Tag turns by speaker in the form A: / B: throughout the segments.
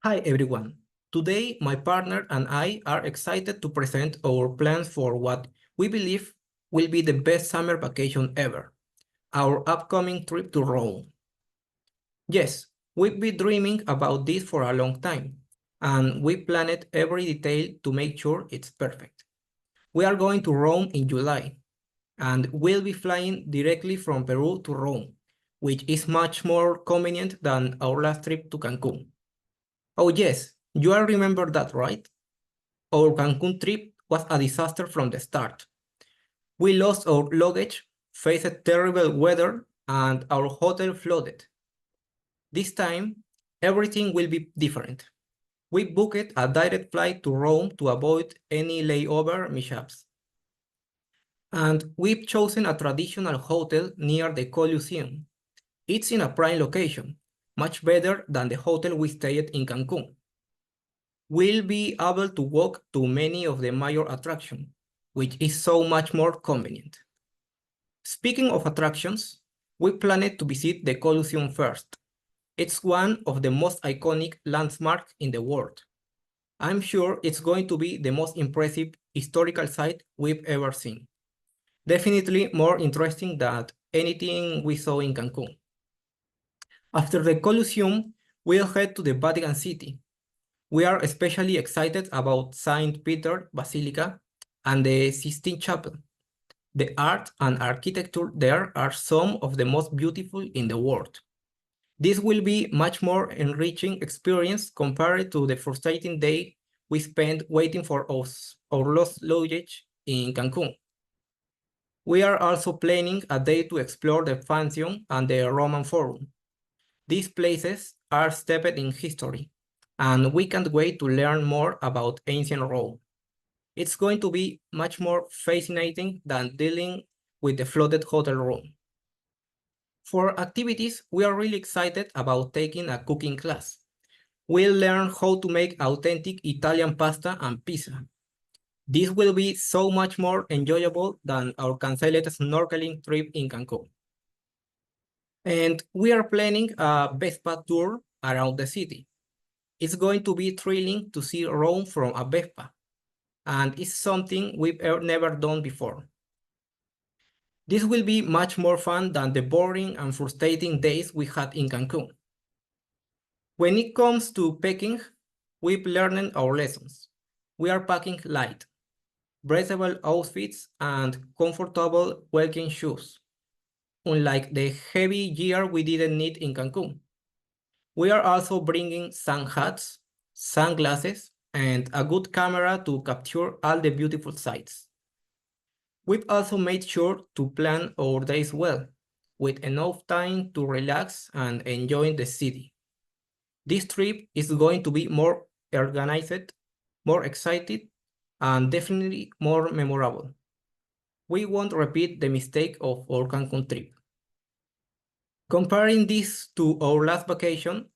A: Hi everyone. Today, my partner and I are excited to present our plans for what we believe will be the best summer vacation ever, our upcoming trip to Rome. Yes, we've been dreaming about this for a long time, and we planned every detail to make sure it's perfect. We are going to Rome in July, and we'll be flying directly from Peru to Rome, which is much more convenient than our last trip to Cancun. Oh yes, you all remember that, right? Our Cancun trip was a disaster from the start. We lost our luggage, faced terrible weather, and our hotel flooded. This time, everything will be different. We booked a direct flight to Rome to avoid any layover mishaps. And we've chosen a traditional hotel near the Colosseum. It's in a prime location, much better than the hotel we stayed in Cancun. We'll be able to walk to many of the major attractions, which is so much more convenient. Speaking of attractions, we planned to visit the Colosseum first. It's one of the most iconic landmarks in the world. I'm sure it's going to be the most impressive historical site we've ever seen. Definitely more interesting than anything we saw in Cancun. After the Colosseum, we'll head to the Vatican City. We are especially excited about St. Peter Basilica and the Sistine Chapel. The art and architecture there are some of the most beautiful in the world. This will be much more enriching experience compared to the frustrating day we spent waiting for our lost luggage in Cancun. We are also planning a day to explore the Pantheon and the Roman Forum. These places are steeped in history, and we can't wait to learn more about ancient Rome. It's going to be much more fascinating than dealing with the flooded hotel room. For activities, we are really excited about taking a cooking class. We'll learn how to make authentic Italian pasta and pizza. This will be so much more enjoyable than our canceled snorkeling trip in Cancun. And we are planning a Vespa tour around the city. It's going to be thrilling to see Rome from a Vespa, and it's something we've never done before. This will be much more fun than the boring and frustrating days we had in Cancun. When it comes to packing, we've learned our lessons. We are packing light, breathable outfits, and comfortable walking shoes, unlike the heavy gear we didn't need in Cancun. We are also bringing sun hats, sunglasses, and a good camera to capture all the beautiful sights. We've also made sure to plan our days well, with enough time to relax and enjoy the city. This trip is going to be more organized, more excited, and definitely more memorable. We won't repeat the mistake of our Cancun trip. Comparing this to our last vacation,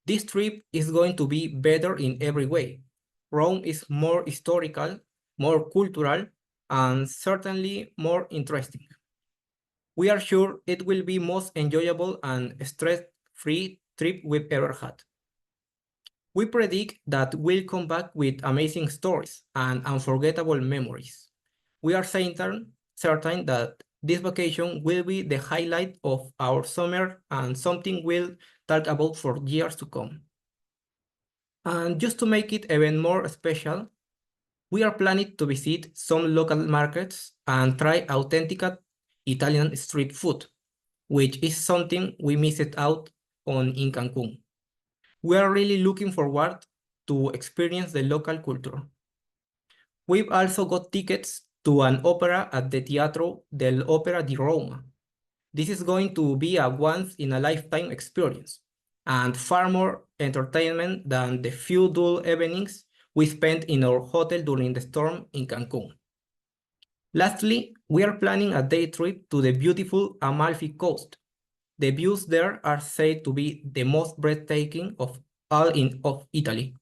A: this trip is going to be better in every way. Rome is more historical, more cultural, and certainly more interesting. We are sure it will be most enjoyable and stress-free trip we've ever had. We predict that we'll come back with amazing stories and unforgettable memories. We are certain that this vacation will be the highlight of our summer and something we'll talk about for years to come. And just to make it even more special, we are planning to visit some local markets and try authentic Italian street food, which is something we missed out on in Cancun. We are really looking forward to experience the local culture. We've also got tickets to an opera at the Teatro dell'Opera di Roma. This is going to be a once-in-a-lifetime experience and far more entertainment than the few dull evenings we spent in our hotel during the storm in Cancun. Lastly, we are planning a day trip to the beautiful Amalfi Coast. The views there are said to be the most breathtaking of all of Italy.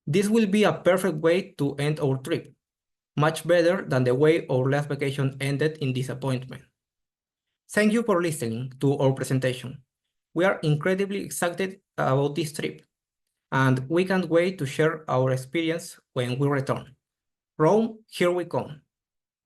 A: This will be a perfect way to end our trip, much better than the way our last vacation ended in disappointment. Thank you for listening to our presentation. We are incredibly excited about this trip, and we can't wait to share our experience when we return. Rome, here we come.